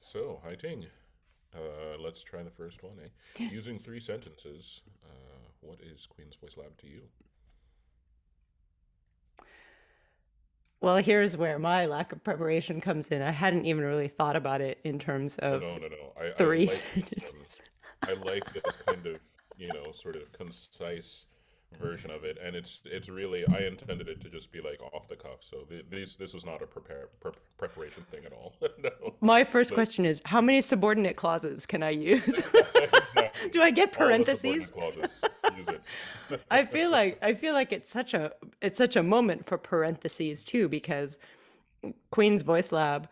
So, Hai-Ting, let's try the first one, eh? Using three sentences, what is Queen's Voice Lab to you? Well, here's where my lack of preparation comes in. I hadn't even really thought about it in terms Oh, of no, no, no. I three like this. sentences. I like this kind of, sort of concise version of it, and it's really I intended it to just be like off the cuff. So this was not a preparation thing at all. No, My first but question is, how many subordinate clauses can I use? exactly Do I get all the subordinate parentheses? clauses. Use it. I feel like it's such a moment for parentheses too, because Queen's Voice Lab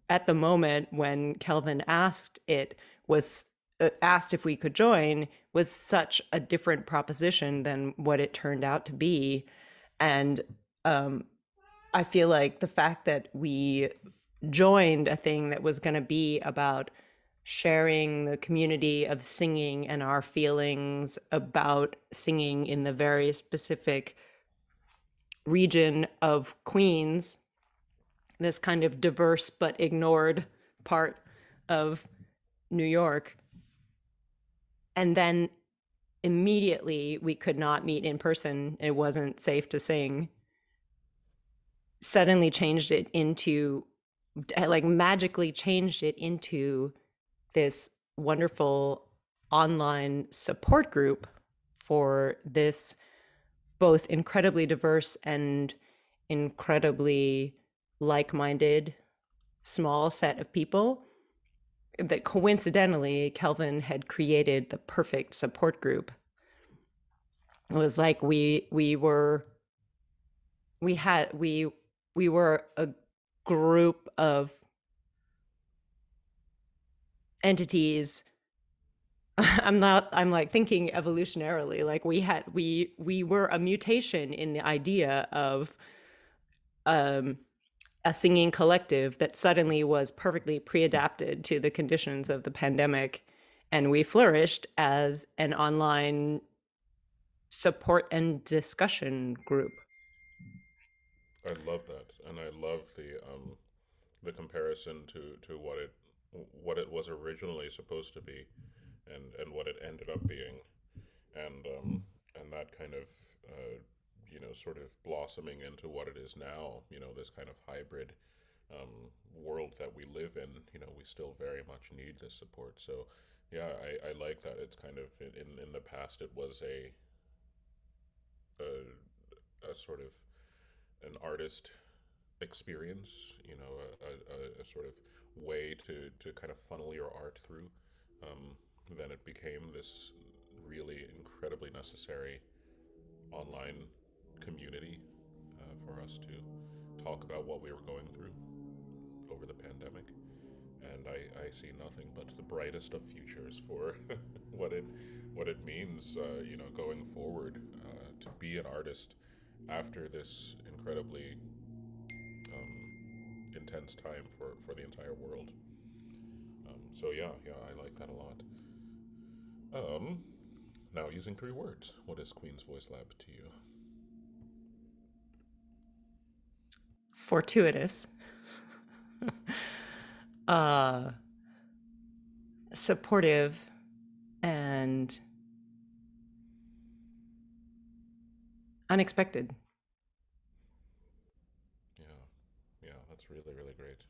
at the moment when Kelvin was asked if we could join was such a different proposition than what it turned out to be. And um, I feel like the fact that we joined a thing that was going to be about sharing the community of singing and our feelings about singing in the very specific region of Queens, this kind of diverse but ignored part of New York. And then immediately we could not meet in person. It wasn't safe to sing. Suddenly changed it into, like, magically changed it into this wonderful online support group for this both incredibly diverse and incredibly like-minded small set of people that coincidentally Kelvin had created the perfect support group. It was like we had we were a group of entities. I'm like thinking evolutionarily, like we were a mutation in the idea of um a singing collective that suddenly was perfectly pre-adapted to the conditions of the pandemic, and we flourished as an online support and discussion group. I love that, and I love the comparison to what it was originally supposed to be, and what it ended up being, and that kind of sort of blossoming into what it is now. This kind of hybrid world that we live in. We still very much need this support. So yeah, I like that. It's kind of in the past it was a sort of an artist experience, a sort of way to kind of funnel your art through. Um, then it became this really incredibly necessary online community for us to talk about what we were going through over the pandemic. And I see nothing but the brightest of futures for what it what it means, going forward to be an artist after this incredibly intense time for the entire world. So yeah, I like that a lot. Um, Now using three words, what is Queen's Voice Lab to you? Fortuitous, uh supportive, and unexpected. Yeah, yeah, that's really really great.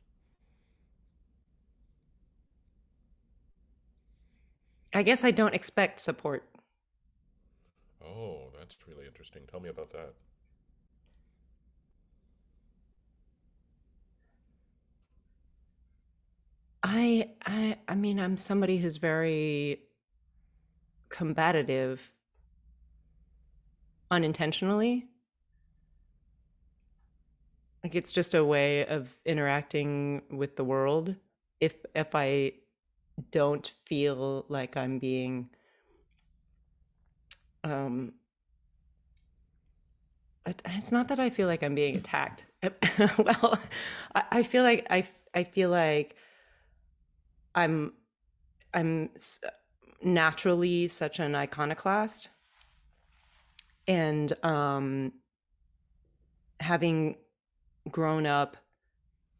I guess I don't expect support. Oh, that's really interesting. Tell me about that. I mean, I'm somebody who's very combative unintentionally. Like, it's just a way of interacting with the world. If I don't feel like I'm being um it's not that I feel like I'm being attacked. Well, I feel like I feel like I'm I'm naturally such an iconoclast, and having grown up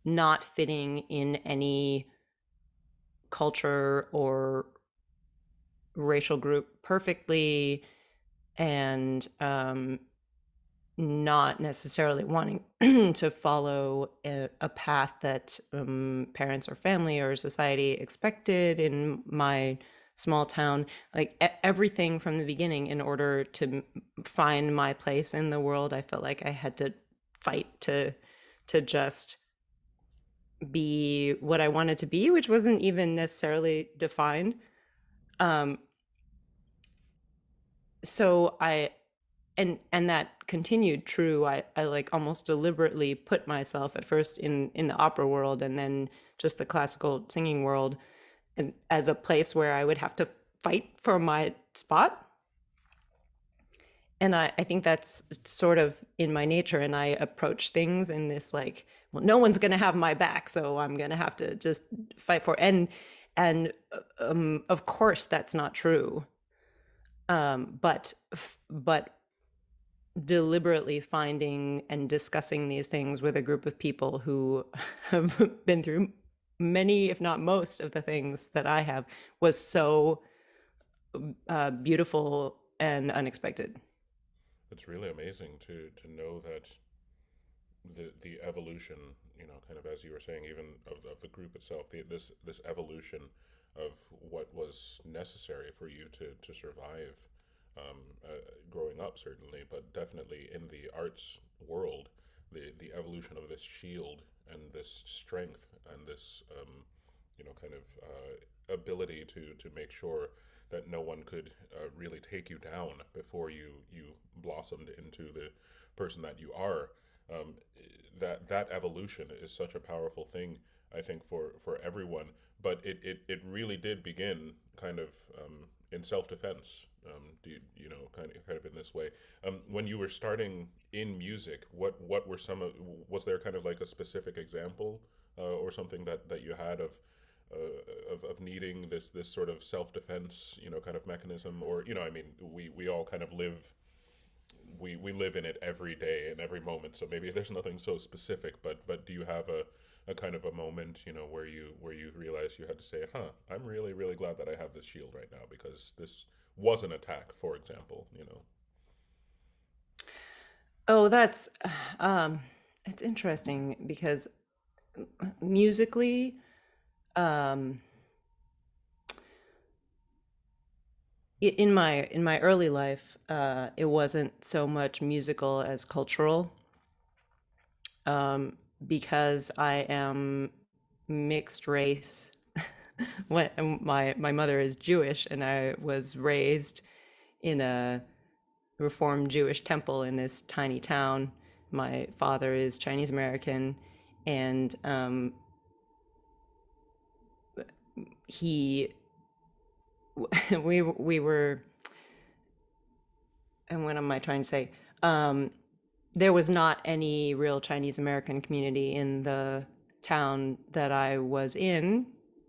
not fitting in any culture or racial group perfectly, and not necessarily wanting to follow a path that parents or family or society expected in my small town. Like everything from the beginning, in order to find my place in the world, I felt like I had to fight to just be what I wanted to be, which wasn't even necessarily defined. Um, so I and that continued true. I like almost deliberately put myself at first in the opera world, and then just the classical singing world, and as a place where I would have to fight for my spot. And I think that's sort of in my nature. And I approach things in this like, well, no one's going to have my back, so I'm going to have to just fight for it. And of course that's not true. But deliberately finding and discussing these things with a group of people who have been through many, if not most, of the things that I have was so beautiful and unexpected. It's really amazing to know that the evolution, kind of as you were saying, even of the group itself, this evolution of what was necessary for you to survive, growing up, certainly, but definitely in the arts world, the evolution of this shield and this strength and this, kind of ability to make sure that no one could really take you down before you blossomed into the person that you are. Um, that evolution is such a powerful thing, I think, for everyone. But it really did begin kind of in self defense. Kind of in this way. When you were starting in music, what were some of, was there kind of like a specific example or something that you had of needing this sort of self defense, kind of mechanism, or I mean, we all kind of we live in it every day and every moment. So maybe there's nothing so specific, but do you have a kind of a moment, where you realize you had to say, huh, I'm really, really glad that I have this shield right now because this was an attack, for example, Oh, that's um, it's interesting because musically, um, in my early life, it wasn't so much musical as cultural, um, because I am mixed race. When my mother is Jewish, and I was raised in a Reformed Jewish temple in this tiny town. My father is Chinese American, and he we were, and what am I trying to say? Um, there was not any real Chinese American community in the town that I was in,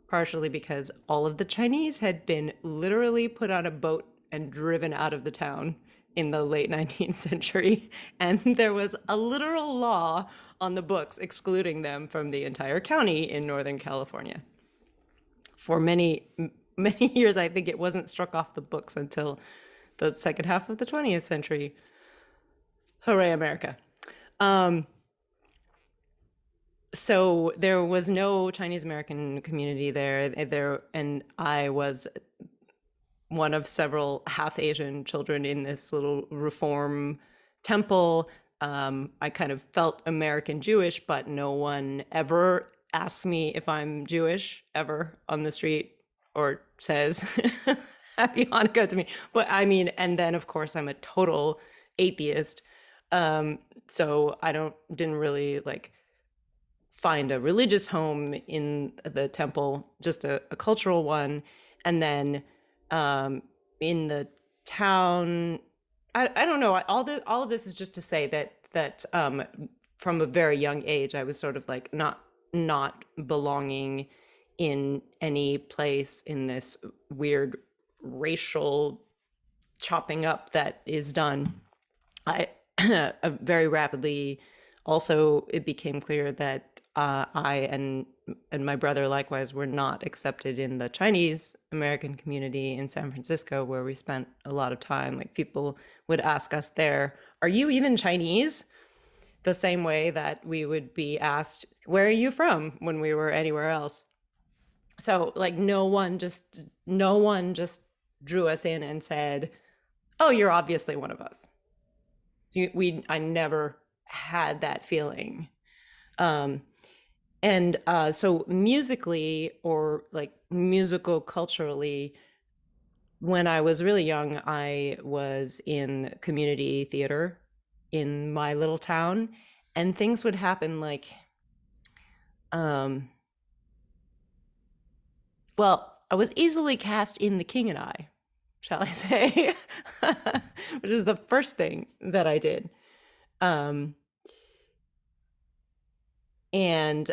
partially because all of the Chinese had been literally put on a boat and driven out of the town in the late 19th century. And there was a literal law on the books excluding them from the entire county in Northern California. For many years, I think it wasn't struck off the books until the second half of the 20th century. Hooray, America. Um, so there was no Chinese American community there, and I was one of several half Asian children in this little reform temple. I kind of felt American Jewish, but no one ever asks me if I'm Jewish ever on the street, or says Happy Hanukkah to me. But I mean, and then of course I'm a total atheist. So I didn't really like find a religious home in the temple, just a cultural one. And then in the town, I don't know. All of this is just to say that from a very young age, I was sort of like not belonging in any place in this weird racial chopping up that is done. I very rapidly also it became clear that I and and my brother likewise were not accepted in the Chinese American community in San Francisco, where we spent a lot of time. Like people would ask us there, "Are you even Chinese?" The same way that we would be asked, "Where are you from?" when we were anywhere else. So like no one just drew us in and said, "Oh, you're obviously one of us." I never had that feeling. Um, and so musically or like musical culturally, when I was really young, I was in community theater in my little town, and things would happen like, um, well, I was easily cast in The King and I, shall I say, which is the first thing that I did. Um, and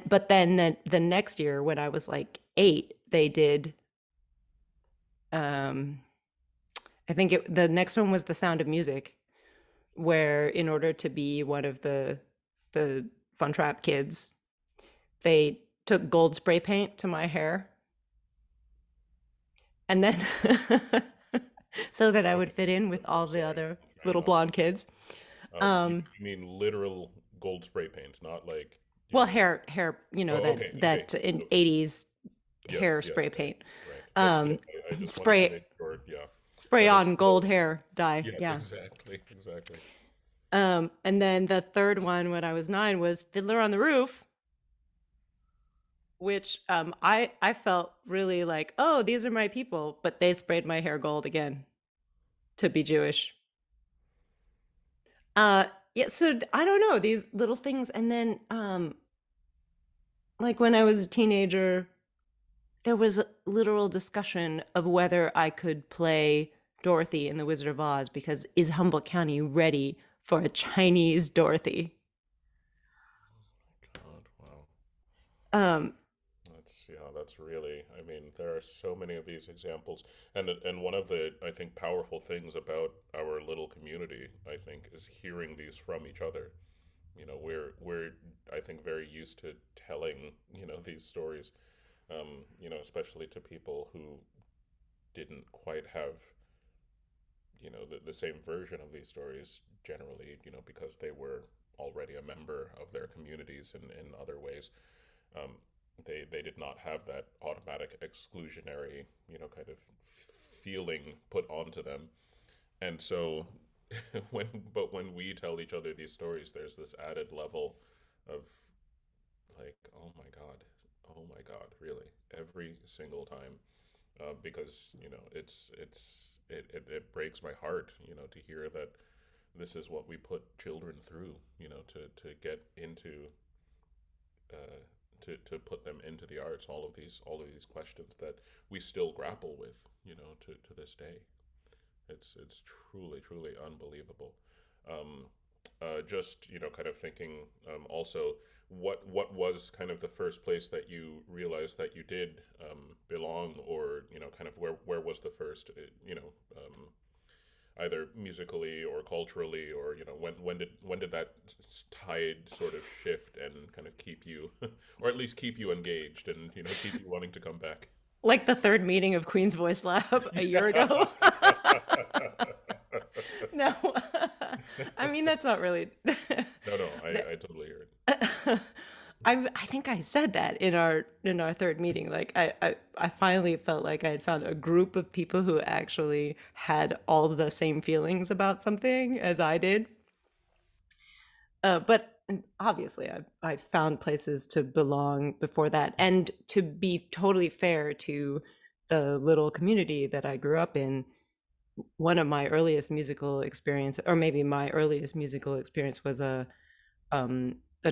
but then the next year when I was like 8, they did, um I think the next one was The Sound of Music, where in order to be one of the Fun Trap kids, they took gold spray paint to my hair, and then so that I would Okay. fit in with all I'm the sorry. other Okay, little no. blonde kids. You Um, mean literal gold spray paint, not like, well, hair, Oh, okay, okay, that in okay. 80s Yes, hair yes, spray right, paint. right. But still, Um, I just wanted to spray make sure, yeah, spray that is on still, gold hair dye. yes, Yeah. exactly, exactly. And then the third one when I was 9 was Fiddler on the Roof, which I felt really like, oh, these are my people, but they sprayed my hair gold again to be Jewish. Yeah, so I don't know these little things, and then like when I was a teenager, there was a literal discussion of whether I could play Dorothy in The Wizard of Oz because is Humboldt County ready for a Chinese Dorothy? God, wow. Um, That's really, I mean, there are so many of these examples. And one of the, I think, powerful things about our little community, I think, is hearing these from each other. We're I think very used to telling, these stories, especially to people who didn't quite have, the same version of these stories generally, because they were already a member of their communities in other ways. Um, they did not have that automatic exclusionary, kind of feeling put onto them. And so when we tell each other these stories, there's this added level of like, oh my God, really, every single time, because it breaks my heart, to hear that this is what we put children through, to get into, to put them into the arts, all of these questions that we still grapple with, to this day. It's truly, truly unbelievable. Um, just, kind of thinking, also, what was kind of the first place that you realized that you did, belong, or, kind of where was the first, either musically or culturally, or, when did that tide sort of shift and kind of keep you, or at least keep you engaged, and, keep you wanting to come back? like the third meeting of Queen's Voice Lab a year ago. No, I mean that's not really. No, no, that- I totally hear it. I think I said that in our third meeting. Like I finally felt like I had found a group of people who actually had all the same feelings about something as I did. But obviously, I found places to belong before that, and to be totally fair to the little community that I grew up in, one of my earliest musical experience, or maybe my earliest musical experience, was a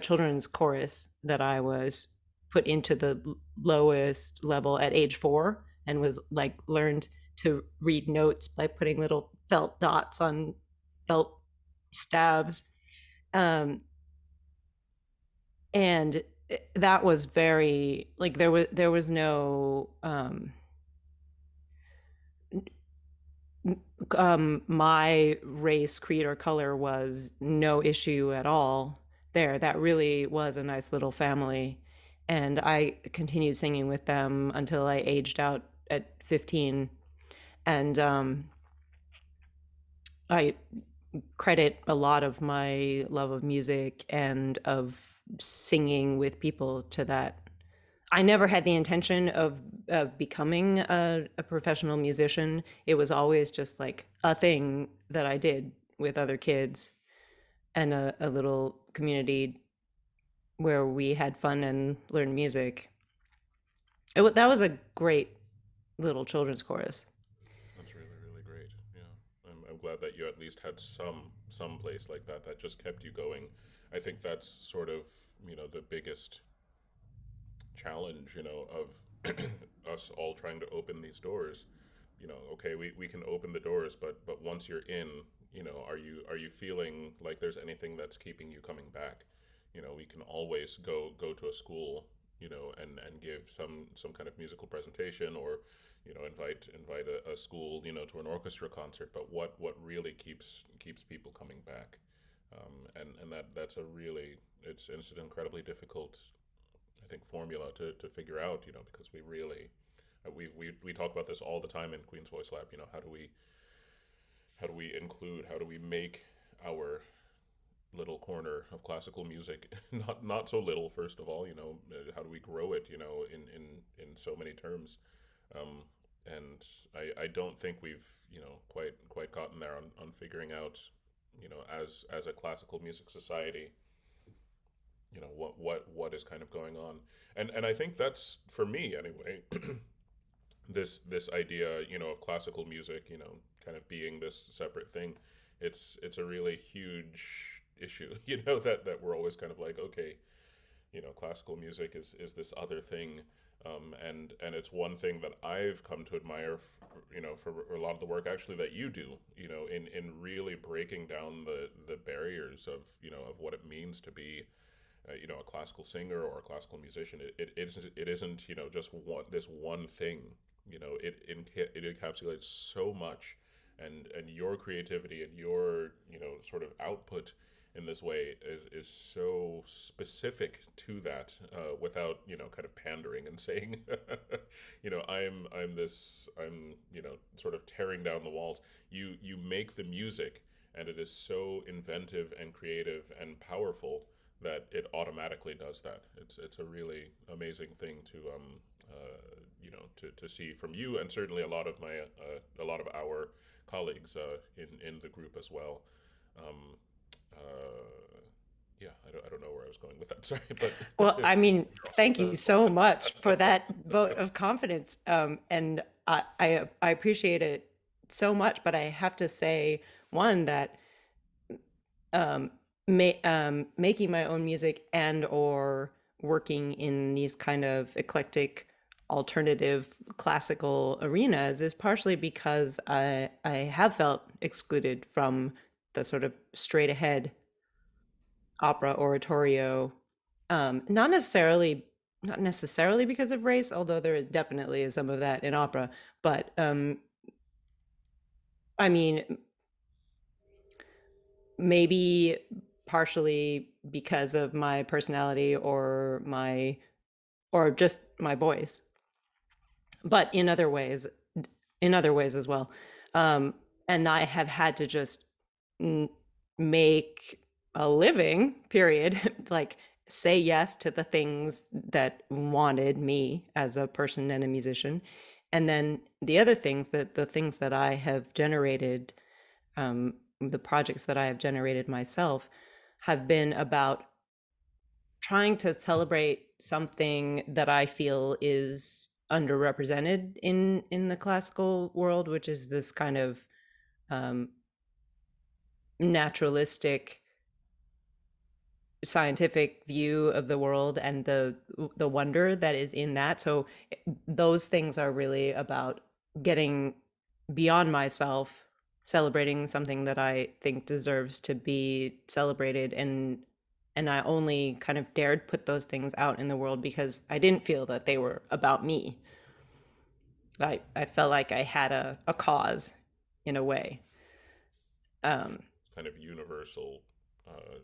children's chorus that I was put into the lowest level at age 4, and was like learned to read notes by putting little felt dots on felt stabs. Um, and that was very like there was no my race, creed, or color was no issue at all. there. That really was a nice little family. And I continued singing with them until I aged out at 15. And I credit a lot of my love of music and of singing with people to that. I never had the intention of becoming a professional musician. It was always just like a thing that I did with other kids and a little community where we had fun and learned music. That was a great little children's chorus. That's really, really great. Yeah, I'm glad that you at least had some place like that that just kept you going. I think that's sort of, the biggest challenge, of us all trying to open these doors. Okay, we can open the doors, but once you're in, are you feeling like there's anything that's keeping you coming back? We can always go to a school, and give some kind of musical presentation, or invite a school, to an orchestra concert. But what really keeps people coming back? And that's a really, it's an incredibly difficult, I think, formula to figure out, because we really, we talk about this all the time in Queen's Voice Lab. How do we include, how do we make our little corner of classical music not so little, first of all, how do we grow it, in so many terms. um, and I don't think we've, quite gotten there on figuring out, as a classical music society, what is kind of going on. And I think that's, for me anyway, this idea, of classical music, kind of being this separate thing. It's a really huge issue, that we're always kind of like, okay, classical music is this other thing. And it's one thing that I've come to admire, for a lot of the work actually that you do, in really breaking down the barriers of, of what it means to be, a classical singer or a classical musician. It isn't, just this one thing. It encapsulates so much, and your creativity and your, sort of output in this way is so specific to that, without, kind of pandering and saying, I'm sort of tearing down the walls. You make the music, and it is so inventive and creative and powerful that it automatically does that. It's a really amazing thing to, to see from you, and certainly a lot of our colleagues, in the group as well. Um, yeah, I don't know where I was going with that. Sorry, but Well, I mean, thank you uh, so much for that vote of confidence. And I appreciate it so much, but I have to say, one, that um, making my own music and or working in these kind of eclectic alternative classical arenas is partially because I have felt excluded from the sort of straight ahead opera oratorio, not necessarily because of race, although there definitely is some of that in opera. But I mean, maybe partially because of my personality or just my voice, but in other ways as well. Um, and I have had to just make a living, period, like say yes to the things that wanted me as a person and a musician. And then the other things, that the things that I have generated, the projects that I have generated myself, have been about trying to celebrate something that I feel is underrepresented in the classical world, which is this kind of um, naturalistic scientific view of the world and the wonder that is in that. So those things are really about getting beyond myself, celebrating something that I think deserves to be celebrated, and I only kind of dared put those things out in the world because I didn't feel that they were about me. I felt like I had a cause in a way. yeah, Um, kind of universal,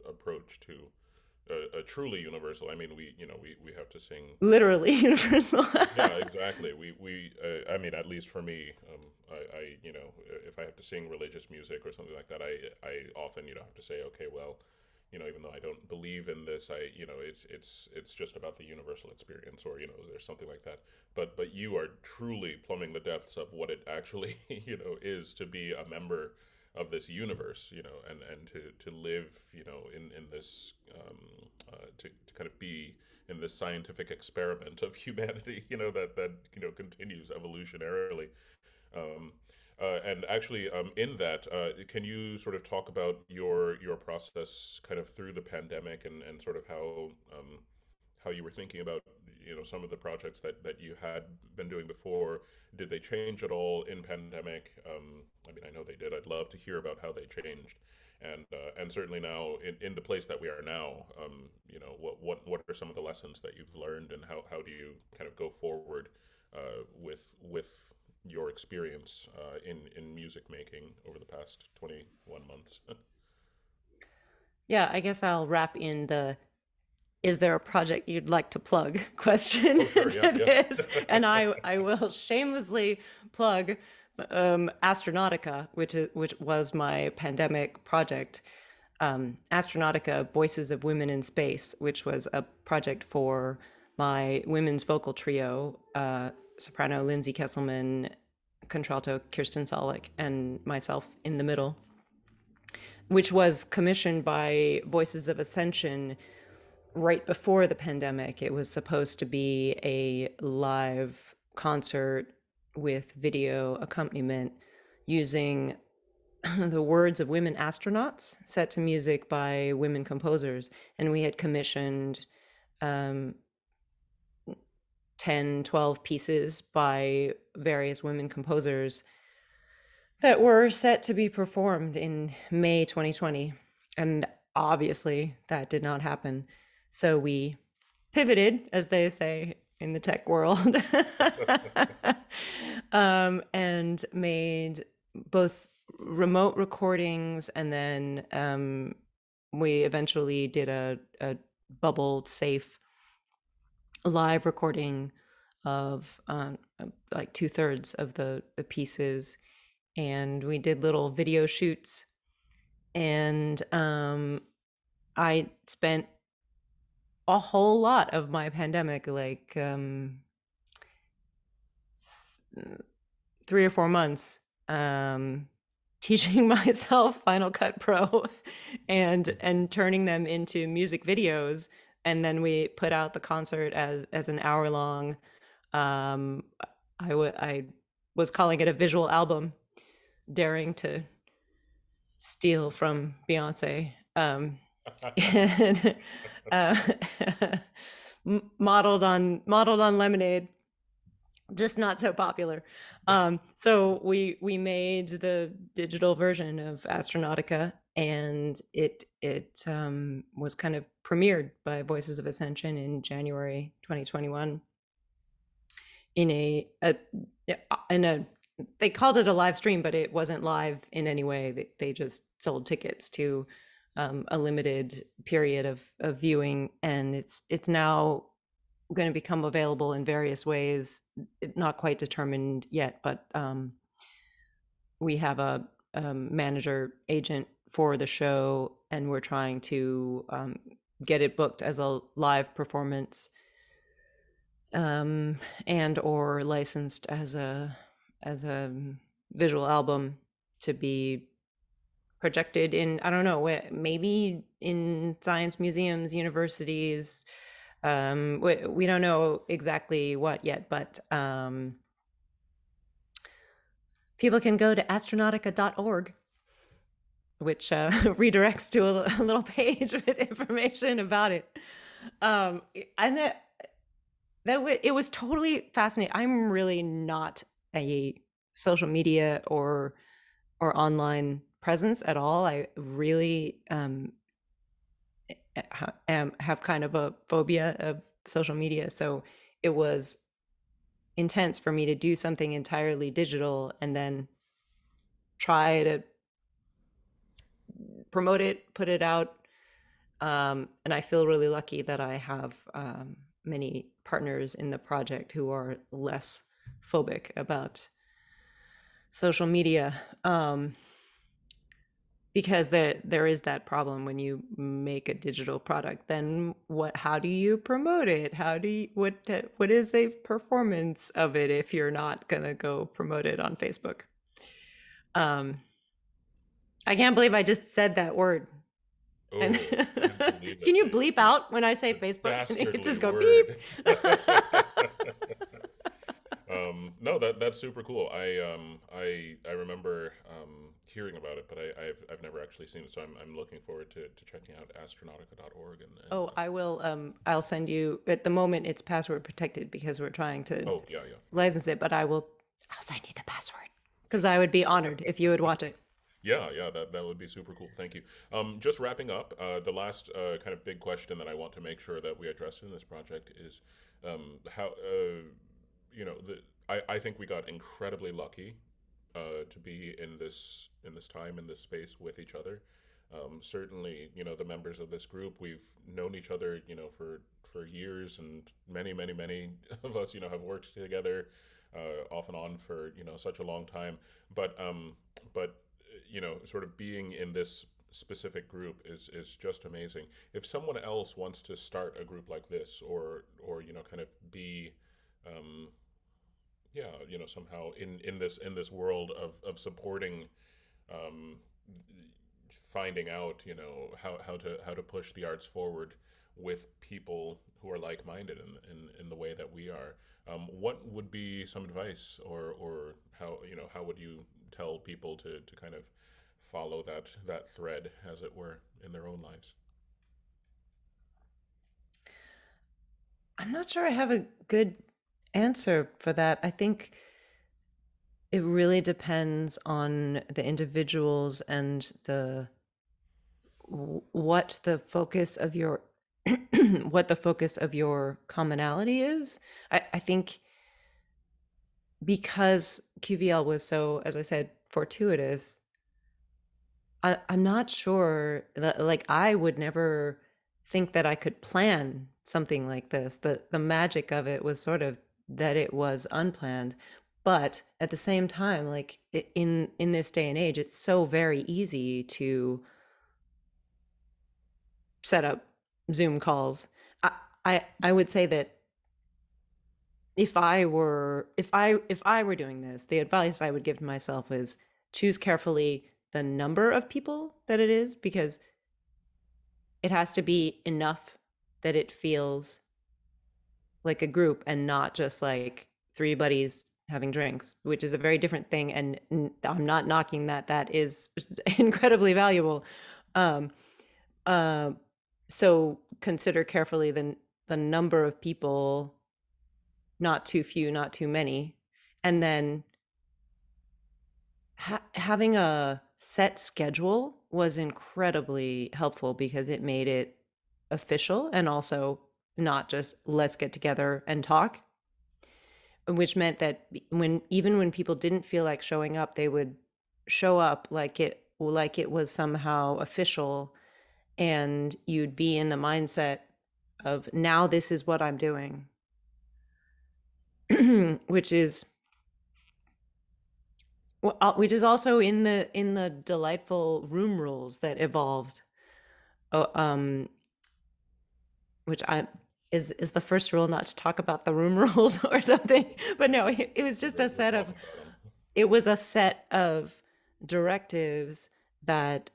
approach to, a truly universal. I mean, we have to sing certain. Literally universal. Yeah, exactly. I mean, at least for me, if I have to sing religious music or something like that, I often, have to say, okay, well, even though I don't believe in this, it's just about the universal experience, or there's something like that. But you are truly plumbing the depths of what it actually, is to be a member of this universe, and to live, in this, to kind of be in this scientific experiment of humanity, that continues evolutionarily. Um, and actually, in that, can you sort of talk about your process kind of through the pandemic, and sort of how you were thinking about some of the projects that you had been doing before? Did they change at all in pandemic? I mean, I know they did. I'd love to hear about how they changed, and certainly now in the place that we are now, what are some of the lessons that you've learned, and how do you kind of go forward with your experience in music making over the past 21 months? Yeah, I guess I'll wrap in the "is there a project you'd like to plug" question Oh, sure. Yeah, to this, and I will shamelessly plug Astronautica, which was my pandemic project. Astronautica: Voices of Women in Space, which was a project for my women's vocal trio, soprano Lindsay Kesselman, contralto Kirsten Solik, and myself in the middle, which was commissioned by Voices of Ascension right before the pandemic. It was supposed to be a live concert with video accompaniment using the words of women astronauts set to music by women composers. And we had commissioned um, 10, 12 pieces by various women composers that were set to be performed in May 2020. And obviously, that did not happen. So we pivoted, as they say in the tech world, and made both remote recordings, and then we eventually did a bubble safe live recording of like 2/3 of the pieces, and we did little video shoots. And I spent a whole lot of my pandemic, like 3 or 4 months, teaching myself Final Cut Pro and turning them into music videos. And then we put out the concert as an hour long. Um, I was calling it a visual album, daring to steal from Beyonce. And uh, modeled on Lemonade, just not so popular. So we made the digital version of Astronautica, and it was kind of premiered by Voices of Ascension in January 2021 in a they called it a live stream, but it wasn't live in any way. They just sold tickets to a limited period of viewing, and it's now going to become available in various ways, not quite determined yet, but we have a manager agent for the show, and we're trying to get it booked as a live performance, and or licensed as a visual album to be projected in, I don't know, maybe in science museums, universities. We don't know exactly what yet, but people can go to astronautica.org, which redirects to a little page with information about it. And it was totally fascinating. I'm really not a social media or online presence at all. I really have kind of a phobia of social media, so it was intense for me to do something entirely digital and then try to promote it, put it out And I feel really lucky that I have many partners in the project who are less phobic about social media. Because there is that problem when you make a digital product. Then how do you promote it? How do you, what is a performance of it if you're not gonna go promote it on Facebook? um I can't believe I just said that word. And Oh, I can't believe can it. you bleep out when I say The Facebook and it could dastardly just go beep? word. No, that's super cool. I remember hearing about it, but I've never actually seen it, so I'm looking forward to checking out astronautica.org and Oh, I will. I'll send you. At the moment, it's password protected because we're trying to oh yeah, yeah. license it. But I will. I'll send you the password because I would be honored if you would watch it. Yeah, yeah, that would be super cool. Thank you. Just wrapping up, the last kind of big question that I want to make sure that we address in this project is how I think we got incredibly lucky to be in this time in this space with each other. Certainly, the members of this group, we've known each other, for years, and many of us, have worked together off and on for such a long time. But sort of being in this specific group is just amazing. If someone else wants to start a group like this, or kind of be um, yeah, somehow in this world of supporting, um, finding out, how to push the arts forward with people who are like-minded in the way that we are. What would be some advice, or how would you tell people to kind of follow that thread, as it were, in their own lives? I'm not sure I have a good answer for that. I think it really depends on the individuals and the what the focus of your what the focus of your commonality is. I think because QVL was so, as I said, fortuitous, I'm not sure that, like, I would never think that I could plan something like this. The magic of it was sort of that it was unplanned. But at the same time, like, in this day and age, it's so very easy to set up Zoom calls. I I would say that if I were doing this, the advice I would give to myself is choose carefully the number of people that it is, because it has to be enough that it feels like a group and not just like three buddies having drinks, which is a very different thing. And I'm not knocking that. That is incredibly valuable. Um, uh, so consider carefully the number of people, not too few, not too many, and then having a set schedule was incredibly helpful because it made it official and also not just let's get together and talk, which meant that even when people didn't feel like showing up, they would show up like it was somehow official, and you'd be in the mindset of now this is what I'm doing, which is which is also in the delightful room rules that evolved. Oh, which I is the first rule not to talk about the room rules or something. But no, it was just a We're set of talking about them. it was a set of directives that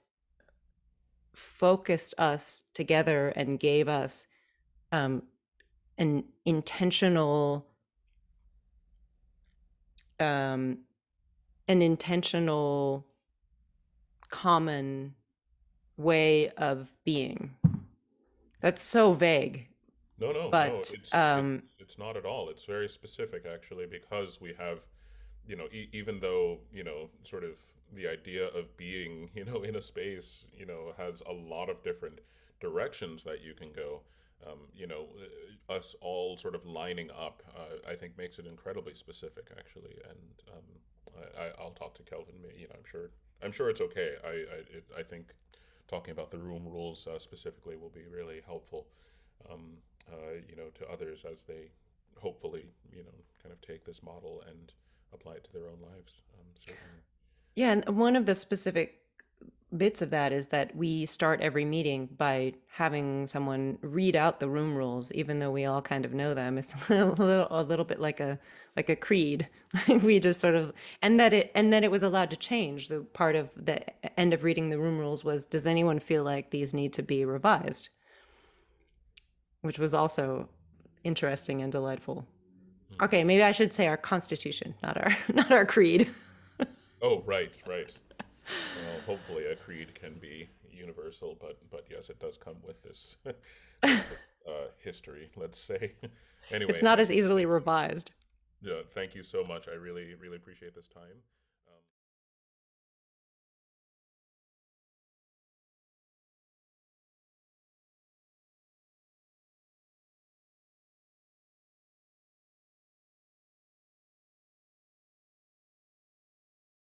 focused us together and gave us um, an intentional um, an intentional common way of being. That's so vague, No, no, no. but It's not at all. It's very specific, actually, because we have, even though, sort of the idea of being, in a space, has a lot of different directions that you can go. Us all sort of lining up, I think, makes it incredibly specific, actually. And I'll talk to Kelvin. I'm sure it's okay. I think talking about the room rules specifically will be really helpful, um, to others as they hopefully, kind of take this model and apply it to their own lives. Certainly. Yeah, and one of the specific bits of that is that we start every meeting by having someone read out the room rules, even though we all kind of know them. It's a little bit like a creed. We just sort of, and that it was allowed to change. The part of the end of reading the room rules was, does anyone feel like these need to be revised? Which was also interesting and delightful. Hmm. Okay, maybe I should say our constitution, not our not our creed. Oh, right, right. Well, hopefully a creed can be universal, but yes, it does come with this history, let's say. It's Anyway, not as easily revised. thank you so much. I really, really appreciate this time.